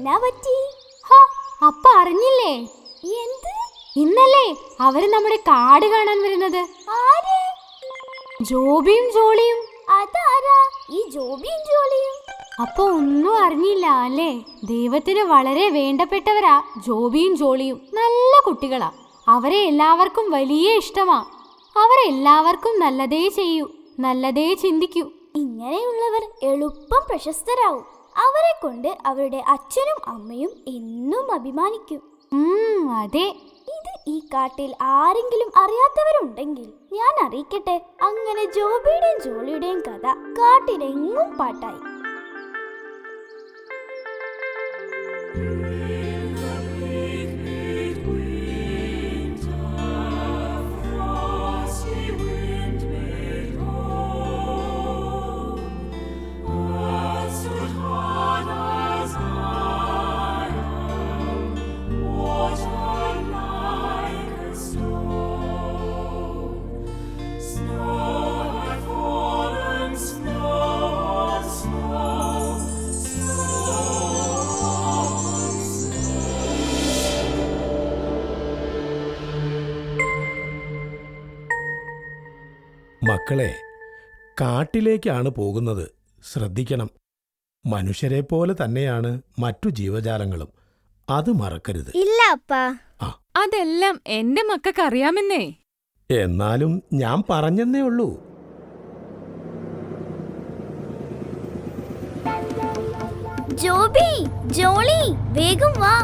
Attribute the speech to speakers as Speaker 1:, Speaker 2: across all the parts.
Speaker 1: എന്നാ പറ്റി?
Speaker 2: അപ്പ അറിഞ്ഞില്ലേ?
Speaker 1: എന്ത്?
Speaker 2: ഇന്നല്ലേ അവര് നമ്മുടെ കാട് കാണാൻ വരുന്നത്.
Speaker 1: ആര്?
Speaker 2: ജോബിയും ജോളിയും.
Speaker 1: അതാരാ ഈ ജോബിയും ജോളിയും?
Speaker 2: അപ്പൊ ഒന്നും അറിഞ്ഞില്ല അല്ലേ? ദൈവത്തിന് വളരെ വേണ്ടപ്പെട്ടവരാ ജോബിയും ജോളിയും. നല്ല കുട്ടികളാ. അവരെ എല്ലാവർക്കും വലിയ ഇഷ്ടമാ. അവരെല്ലാവർക്കും നല്ലതേ ചെയ്യൂ, നല്ലതേ ചിന്തിക്കൂ.
Speaker 1: ഇങ്ങനെയുള്ളവർ എളുപ്പം പ്രശസ്തരാവും. അവരെ കൊണ്ട് അവരുടെ അച്ഛനും അമ്മയും എന്നും അഭിമാനിക്കും.
Speaker 2: അതെ.
Speaker 1: ഇത് ഈ കാട്ടിൽ ആരെങ്കിലും അറിയാത്തവരുണ്ടെങ്കിൽ ഞാൻ അറിയിക്കട്ടെ. അങ്ങനെ ജോബിയുടെയും ജോളിയുടെയും കഥ കാട്ടിലെങ്ങും പാട്ടായി.
Speaker 3: മക്കളെ, കാട്ടിലേക്കാണ് പോകുന്നത്. ശ്രദ്ധിക്കണം. മനുഷ്യരെ പോലെ തന്നെയാണ് മറ്റു ജീവജാലങ്ങളും. അത് മറക്കരുത്.
Speaker 1: ഇല്ല അപ്പാ.
Speaker 4: അതെല്ലാം എന്റെ മക്കൾക്ക് അറിയാമെന്നേ.
Speaker 3: എന്നാലും ഞാൻ പറഞ്ഞെന്നേ ഉള്ളൂ.
Speaker 1: ജോബി, ജോളി, വേഗം വാ.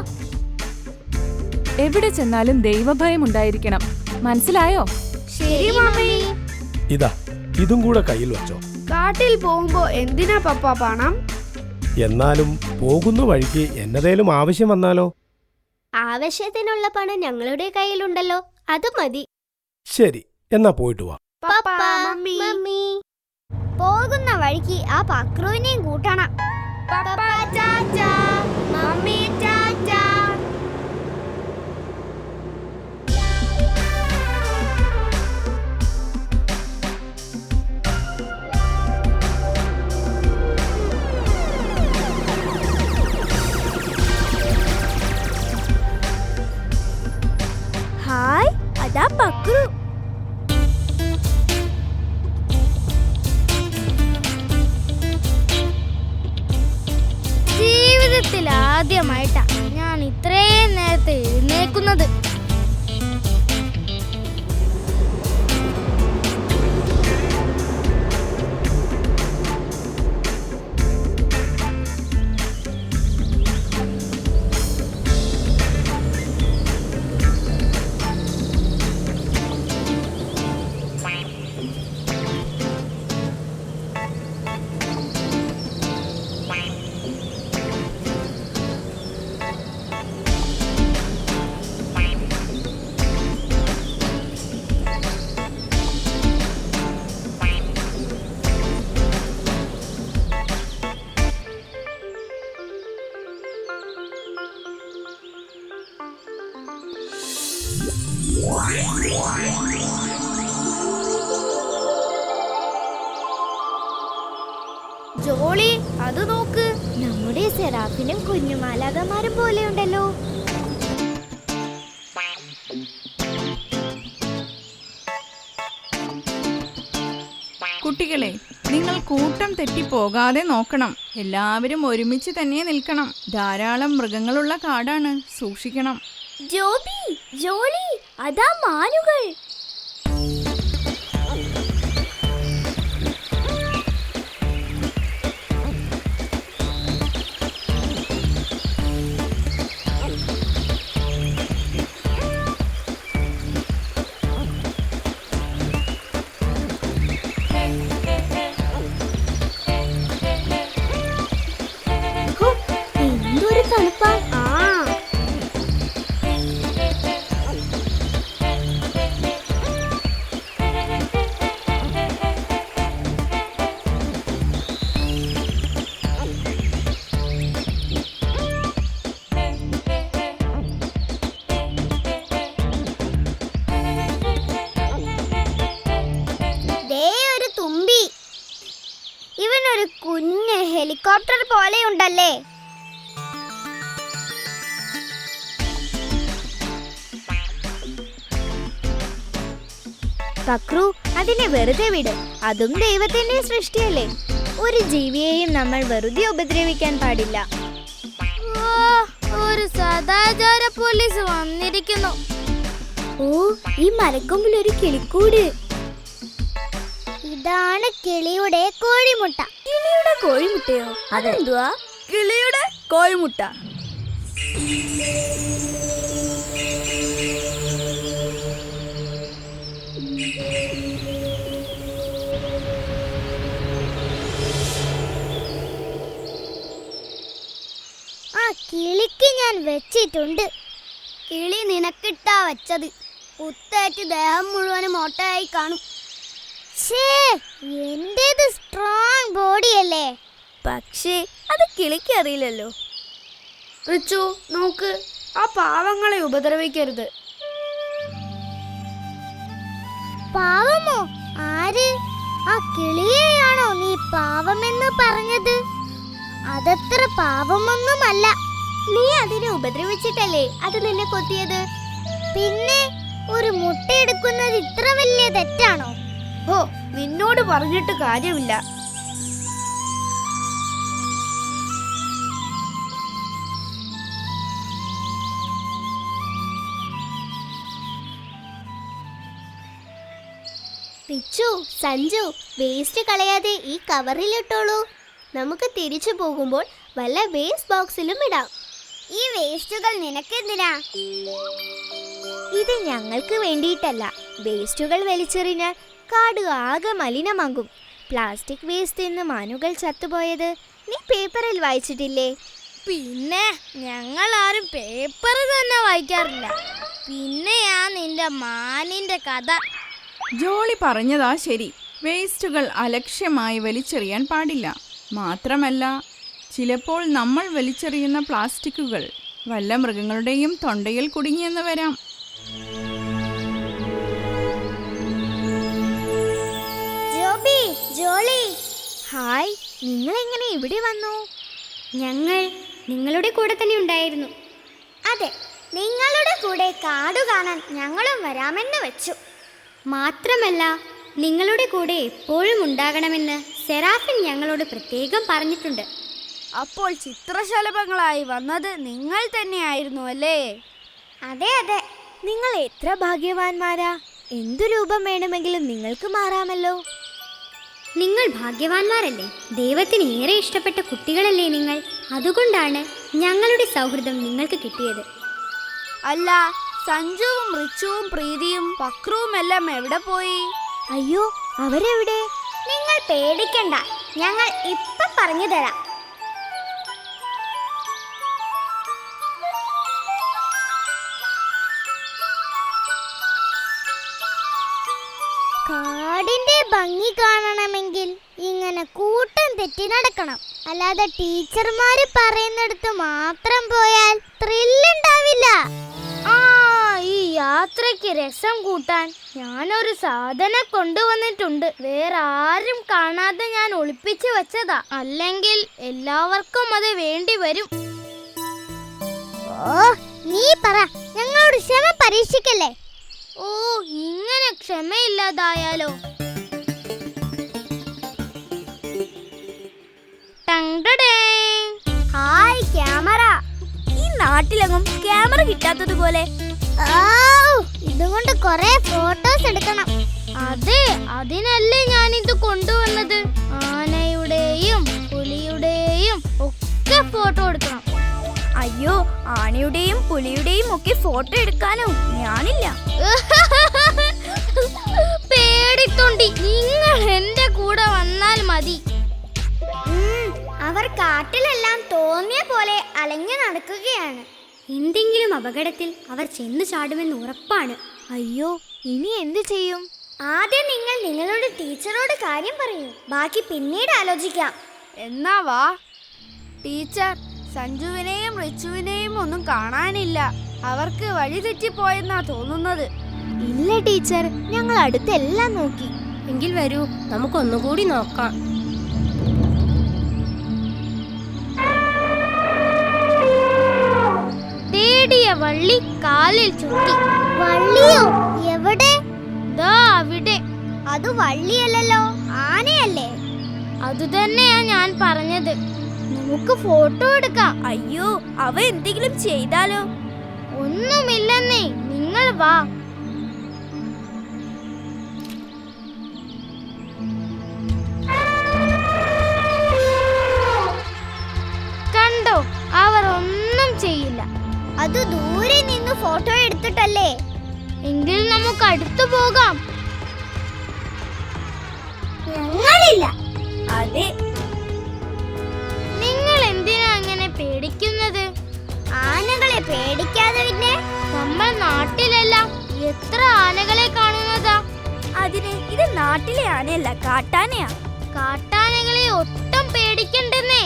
Speaker 4: എവിടെ ചെന്നാലും ദൈവഭയം ഉണ്ടായിരിക്കണം. മനസ്സിലായോ?
Speaker 1: ശരി മമ്മി.
Speaker 3: ഇതാ, ഇതും കൂടെ കയ്യിൽ വെച്ചോ.
Speaker 5: കാട്ടിൽ പോകുമ്പോ എന്തിനാ പപ്പ പണം?
Speaker 3: എന്നാലും പോകുന്ന വഴിക്ക് എന്നതേലും ആവശ്യം വന്നാലോ?
Speaker 1: ആവശ്യത്തിനുള്ള പണം ഞങ്ങളുടെ കയ്യിലുണ്ടല്ലോ, അത് മതി.
Speaker 3: ശരി, എന്നാ പോയിട്ട് വാ.
Speaker 5: പപ്പ, മമ്മി.
Speaker 1: പോകുന്ന വഴിക്ക് ആ പക്രുവിനെയും കൂട്ടണം. പപ്പ ചാച്ചാ, മമ്മി ചാച്ചാ. ഹായ്, അതാ പക്രു.
Speaker 5: ജീവിതത്തിൽ ആദ്യമായിട്ടാ ഞാൻ ഇത്രയും നേരത്തെ എഴുന്നേക്കുന്നത്. ജോളി, അത് നോക്ക്.
Speaker 1: നമ്മുടെ സെറാഫിനും കുഞ്ഞുമാലാകമാരും പോലെയുണ്ടല്ലോ.
Speaker 6: കുട്ടികളെ, നിങ്ങൾ കൂട്ടം തെറ്റിപ്പോകാതെ നോക്കണം. എല്ലാവരും ഒരുമിച്ച് തന്നെ നിൽക്കണം. ധാരാളം മൃഗങ്ങളുള്ള കാടാണ്, സൂക്ഷിക്കണം.
Speaker 1: ജോബി, ജോളി, അതാ മാനുകൾ. എന്തൊരു തണുപ്പാ.
Speaker 5: ഇവനൊരു കുഞ്ഞ് ഹെലികോപ്റ്റർ പോലെയുണ്ടല്ലേ. പക്രു, അതിനെ വെറുതെ വിട്. അതും ദൈവത്തിന്റെ സൃഷ്ടിയല്ലേ. ഒരു ജീവിയെയും നമ്മൾ വെറുതെ ഉപദ്രവിക്കാൻ പാടില്ല. ഒരു സദാചാര പോലീസ് വന്നിരിക്കുന്നു.
Speaker 1: ഓ, ഈ മരക്കൊമ്പിൽ ഒരു കിളിക്കൂട്.
Speaker 5: ഇതാണ് കിളിയുടെ കോഴിമുട്ട.
Speaker 1: കിളിയുടെ കോഴിമുട്ടയോ? അതെന്തുവാ?
Speaker 5: കിളിയുടെ കോഴിമുട്ട. ആ കിളിക്ക് ഞാൻ വെച്ചിട്ടുണ്ട്. കിളി നിനക്കിട്ടാ വെച്ചത്. കുത്തേറ്റ് ദേഹം മുഴുവനും ഓട്ടയായി കാണും. എന്റേത് സ്ട്രോങ് ബോഡിയല്ലേ.
Speaker 1: പക്ഷേ അത് കിളിക്ക് അറിയില്ലല്ലോ.
Speaker 5: റിച്ചു, നോക്ക്, ആ പാവങ്ങളെ ഉപദ്രവിക്കരുത്. പാവമോ? ആര്? ആ കിളിയെയാണോ നീ പാവമെന്ന് പറഞ്ഞത്? അതത്ര പാവമൊന്നുമല്ല. നീ അതിനെ ഉപദ്രവിച്ചിട്ടല്ലേ അത് നിന്നെ കൊത്തിയത്. പിന്നെ ഒരു മുട്ടയെടുക്കുന്നത് ഇത്ര വലിയ തെറ്റാണോ? ഓ, നിന്നോട് പറഞ്ഞിട്ട് കാര്യമില്ല.
Speaker 1: പിച്ചു, സഞ്ജു, വേസ്റ്റ് കളയാതെ ഈ കവറിലിട്ടോളൂ. നമുക്ക് തിരിച്ചു പോകുമ്പോൾ വല്ല വേസ്റ്റ് ബോക്സിലും ഇടാം.
Speaker 5: ഈ വേസ്റ്റുകൾ നിനക്കെന്തിനാ?
Speaker 1: ഇത് ഞങ്ങൾക്ക് വേണ്ടിയിട്ടല്ല. വേസ്റ്റുകൾ വലിച്ചെറിഞ്ഞാൽ കാട് ആകെ മലിനമാകും. പ്ലാസ്റ്റിക് വേസ്റ്റ് നിന്ന് മാനുകൾ ചത്തുപോയത് നീ പേപ്പറിൽ വായിച്ചിട്ടില്ലേ?
Speaker 5: പിന്നെ ഞങ്ങൾ ആരും പേപ്പർ തന്നെ വായിക്കാറില്ല. പിന്നെയാ നിന്റെ മാനിന്റെ കഥ.
Speaker 6: ജോളി പറഞ്ഞതാ ശരി. വേസ്റ്റുകൾ അലക്ഷ്യമായി വലിച്ചെറിയാൻ പാടില്ല. മാത്രമല്ല, ചിലപ്പോൾ നമ്മൾ വലിച്ചെറിയുന്ന പ്ലാസ്റ്റിക്കുകൾ വല്ല മൃഗങ്ങളുടെയും തൊണ്ടയിൽ കുടുങ്ങിയെന്ന് വരാം.
Speaker 1: ജോബി, ജോളി, ഹായ്. നിങ്ങൾ എങ്ങനെ ഇവിടെ വന്നു?
Speaker 2: ഞങ്ങൾ നിങ്ങളുടെ കൂടെ തന്നെ ഉണ്ടായിരുന്നു.
Speaker 1: അതെ, നിങ്ങളുടെ കൂടെ കാട് കാണാൻ ഞങ്ങളും വരാമെന്ന് വെച്ചു.
Speaker 2: മാത്രമല്ല, നിങ്ങളുടെ കൂടെ എപ്പോഴും ഉണ്ടാകണമെന്ന് സെറാഫിൻ ഞങ്ങളോട് പ്രത്യേകം പറഞ്ഞിട്ടുണ്ട്.
Speaker 5: അപ്പോൾ ചിത്രശലഭങ്ങളായി വന്നത് നിങ്ങൾ തന്നെയായിരുന്നു അല്ലേ?
Speaker 1: അതെ അതെ, നിങ്ങൾ എത്ര ഭാഗ്യവാന്മാരാ. എന്തു രൂപം വേണമെങ്കിലും നിങ്ങൾക്ക് മാറാമല്ലോ.
Speaker 2: നിങ്ങൾ ഭാഗ്യവാന്മാരല്ലേ? ദൈവത്തിന് ഏറെ ഇഷ്ടപ്പെട്ട കുട്ടികളല്ലേ നിങ്ങൾ? അതുകൊണ്ടാണ് ഞങ്ങളുടെ സൗഹൃദം നിങ്ങൾക്ക് കിട്ടിയത്.
Speaker 5: അല്ല, സഞ്ജുവും റിച്ചുവും പ്രീതിയും പക്രുവും എല്ലാം എവിടെ പോയി?
Speaker 1: അയ്യോ, അവരെവിടെ? നിങ്ങൾ പേടിക്കണ്ട, ഞങ്ങൾ ഇപ്പൊ പറഞ്ഞു തരാം. കാടിന്റെ ഭംഗി കാണണമെങ്കിൽ ഇങ്ങനെ കൂട്ടം തെറ്റി നടക്കണം. അല്ലാതെ ടീച്ചർമാര് പറയുന്നിടത്ത് മാത്രം പോയാൽ ത്രില്ലുണ്ടാവില്ല. ഈ യാത്രയ്ക്ക് രസം കൂട്ടാൻ ഞാനൊരു സാധനം കൊണ്ടുവന്നിട്ടുണ്ട്. വേറെ ആരും കാണാതെ ഞാൻ ഒളിപ്പിച്ചു വെച്ചതാ. അല്ലെങ്കിൽ എല്ലാവർക്കും അത് വേണ്ടി വരും. ഓ, നീ പറ, ഞങ്ങളോട് ക്ഷമ പരീക്ഷിക്കല്ലേ. ഓ, ഇങ്ങനെ ക്ഷമയില്ലാതായാലോ? Hi camera. ഈ നാട്ടിലെങ്ങും ക്യാമറ കിട്ടാത്തത് പോലെ. ഇതുകൊണ്ട് കുറെ ഫോട്ടോസ് എടുക്കണം. അതെ, അതിനല്ലേ ഞാനിത് കൊണ്ടുവന്നത്. ആനയുടെയും പുലിയുടെയും ഒക്കെ ഫോട്ടോ എടുക്കണം. അയ്യോ, ആനയുടെയും പുലിയുടെയും ഒക്കെ ഫോട്ടോ എടുക്കാനോ ഞാനില്ല. പേടിത്തൊണ്ടി, നിങ്ങൾ എന്റെ കൂടെ വന്നാൽ മതി. അവർ കാട്ടിലെല്ലാം തോന്നിയ പോലെ അലഞ്ഞു നടക്കുകയാണ്.
Speaker 2: എന്തെങ്കിലും അപകടത്തിൽ അവർ ചെന്നു ചാടുമെന്ന് ഉറപ്പാണ്.
Speaker 1: അയ്യോ, ഇനി എന്ത് ചെയ്യും? ആദ്യം നിങ്ങൾ നിങ്ങളുടെ ടീച്ചറോട് കാര്യം പറയൂ. ബാക്കി പിന്നീട് ആലോചിക്കാം.
Speaker 5: എന്നാ വാ. ടീച്ചർ, സഞ്ജുവിനെയും റിച്ചുവിനെയും ഒന്നും കാണാനില്ല. അവർക്ക് വഴി തെറ്റിപ്പോയെന്നാ തോന്നുന്നത്.
Speaker 1: ഇല്ല ടീച്ചർ, ഞങ്ങൾ അടുത്തെല്ലാം നോക്കി.
Speaker 2: എങ്കിൽ വരൂ, നമുക്കൊന്നുകൂടി നോക്കാം.
Speaker 5: തേടിയ വള്ളി കാലിൽ ചുറ്റി.
Speaker 1: വള്ളിയോ? എവിടെ?
Speaker 5: ദാ അവിടെ.
Speaker 1: അത് വള്ളിയല്ലല്ലോ, ആനയല്ലേ? അതുതന്നെയാ ഞാൻ പറഞ്ഞത്. നമുക്ക് ഫോട്ടോ എടുക്കാം.
Speaker 5: അയ്യോ, അവ എന്തെങ്കിലും ചെയ്താലോ?
Speaker 1: ഒന്നുമില്ലെന്നേ, നിങ്ങൾ വാ. കണ്ടോ, അവർ ഒന്നും ചെയ്യില്ല. അത് ദൂരെ നിന്ന് ഫോട്ടോ എടുത്തിട്ടല്ലേ? എങ്കിൽ നമുക്ക് അടുത്തു പോകാം. ഞങ്ങളില്ല.
Speaker 5: അതെ,
Speaker 1: നിങ്ങൾ എന്തിനാ അങ്ങനെ പേടിക്കുന്നത്? ആനകളെ പേടിക്കാതെ പിന്നെ? നമ്മൾ നാട്ടിലെല്ലാം എത്ര ആനകളെ കാണുന്നതാ.
Speaker 5: അതിന് ഇത് നാട്ടിലെ ആനയല്ല, കാട്ടാനയാ.
Speaker 1: കാട്ടാനകളെ ഒട്ടും പേടിക്കണ്ടെന്നേ.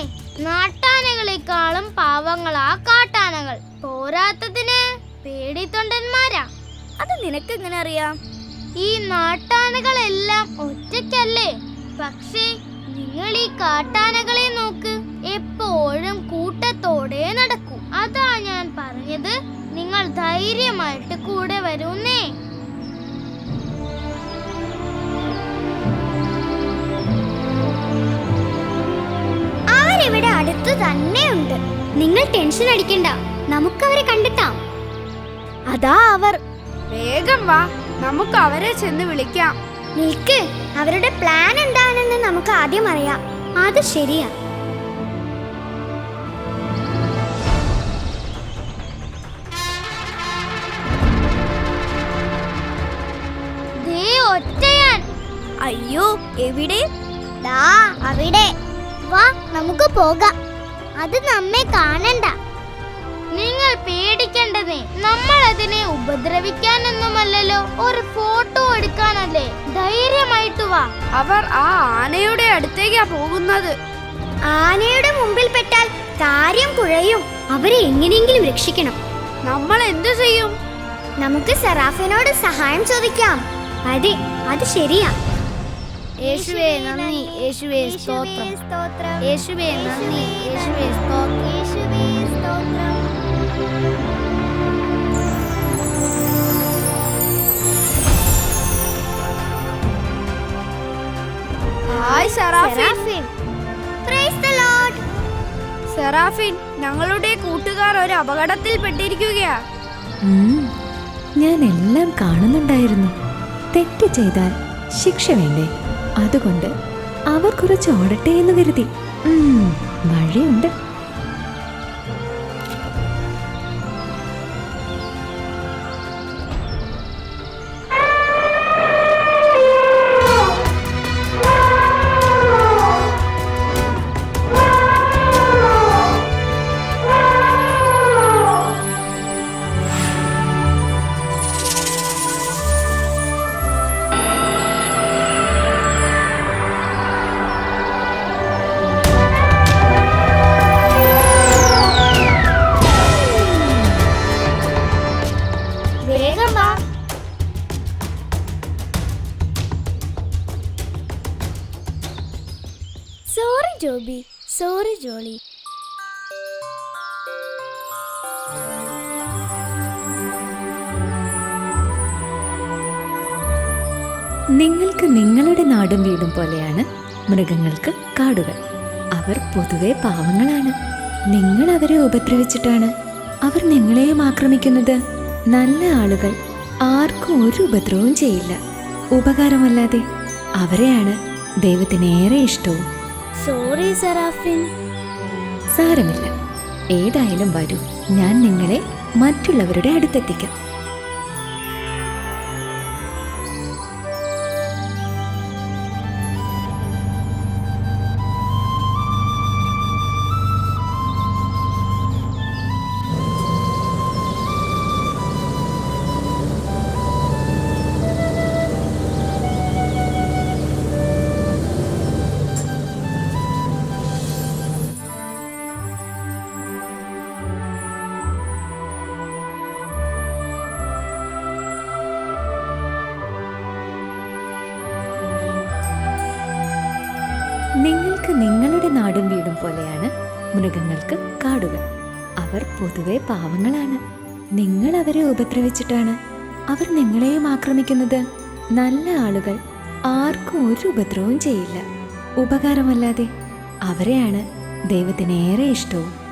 Speaker 1: നാട്ടാനകളെക്കാളും പാവങ്ങളാ കാട്ടാനകൾ. പോരാത്തതിന് പേടിത്തൊണ്ടന്മാരാ.
Speaker 5: അത് നിനക്കെങ്ങനെ അറിയാം?
Speaker 1: ഈ നാട്ടാനകളെല്ലാം ഒറ്റയ്ക്കല്ലേ? പക്ഷേ നിങ്ങൾ ഈ കാട്ടാനകളെ നോക്ക്, എപ്പോഴും കൂട്ടത്തോടെ നടക്കും. അതാ ഞാൻ പറഞ്ഞത്, നിങ്ങൾ ധൈര്യമായിട്ട് കൂടെ വരൂന്നേ. അവരിവിടെ അടുത്ത് തന്നെയുണ്ട്. നിങ്ങൾ ടെൻഷൻ അടിക്കണ്ട, നമുക്കവരെ കണ്ടിട്ടാം. അതാ അവർ.
Speaker 5: വേഗം വാ, നമുക്ക് അവരെ ചെന്ന് വിളിക്കാം.
Speaker 1: നിൽക്ക്, അവരുടെ പ്ലാൻ എന്താണെന്ന് നമുക്ക് ആദ്യം അറിയാം. അത് ശരിയാ. ദേ ഒറ്റയാൻ.
Speaker 5: അയ്യോ, എവിടെ?
Speaker 1: ദാ അവിടെ. വാ, നമുക്ക് പോകാം. അത് നമ്മെ കാണണ്ട. നിങ്ങൾ പേടിക്കേണ്ടതേ, നമ്മൾ അതിനെ ഉപദ്രവിക്കാനൊന്നുമല്ലല്ലോ, ഒരു ഫോട്ടോ എടുക്കാനല്ലേ. ധൈര്യമായിട്ട് വാ.
Speaker 5: അവർ ആ ആനയുടെ അടുത്തേക്കാ പോകുന്നത്.
Speaker 1: ആനയുടെ മുമ്പിൽ പെട്ടാൽ കാര്യം കുഴയും. അവരെ എങ്ങനെയെങ്കിലും രക്ഷിക്കണം.
Speaker 5: നമ്മൾ എന്തു ചെയ്യും?
Speaker 1: നമുക്ക് സെറാഫിനോട് സഹായം ചോദിക്കാം. അതെ, അത് ശരിയാ.
Speaker 5: യേശുവേ നന്ദി, യേശുവേ സ്തോത്രം, യേശുവേ നന്ദി, യേശുവേ സ്തോത്രം,
Speaker 1: യേശുവേ സ്തോത്രം.
Speaker 5: Hi Serafin.
Speaker 1: Praise the Lord.
Speaker 5: Serafin, ഞങ്ങളുടെ കൂട്ടുകാർ ഒരു അപകടത്തിൽ പെട്ടിരിക്കുകയാ.
Speaker 7: ഞാൻ എല്ലാം കാണുന്നുണ്ടായിരുന്നു. തെറ്റ് ചെയ്താൽ ശിക്ഷ വേണ്ടേ? അതുകൊണ്ട് അവർ കുറച്ച് ഓടട്ടെ എന്ന് കരുതി. വഴിയുണ്ട്.
Speaker 1: വേഗം വാ. Sorry Joby, sorry Jolly.
Speaker 7: നിങ്ങൾക്ക് നിങ്ങളുടെ നാടും വീടും പോലെയാണ് മൃഗങ്ങൾക്ക് കാടുകൾ. അവർ പൊതുവെ പാവങ്ങളാണ്. നിങ്ങൾ അവരെ ഉപദ്രവിച്ചിട്ടാണ് അവർ നിങ്ങളെയും ആക്രമിക്കുന്നത്. നല്ല ആളുകൾ ആർക്കും ഒരു ഉപദ്രവവും ചെയ്യില്ല. ഉപകാരമല്ലാതെ അവരെയാണ് ദൈവത്തിനേറെ ഇഷ്ടവും.
Speaker 1: സോറി സെറാഫിൻ.
Speaker 7: സാരമില്ല, ഏതായാലും വരൂ, ഞാൻ നിങ്ങളെ മറ്റുള്ളവരുടെ അടുത്തെത്തിക്കാം. നിങ്ങൾക്ക് നിങ്ങളുടെ നാടും വീടും പോലെയാണ് മൃഗങ്ങൾക്ക് കാടുകൾ. അവർ പൊതുവെ പാവങ്ങളാണ്. നിങ്ങൾ അവരെ ഉപദ്രവിച്ചിട്ടാണ് അവർ നിങ്ങളെയും ആക്രമിക്കുന്നത്. നല്ല ആളുകൾ ആർക്കും ഒരു ഉപദ്രവവും ചെയ്യില്ല. ഉപകാരമല്ലാതെ അവരെയാണ് ദൈവത്തിന് ഏറെ ഇഷ്ടവും.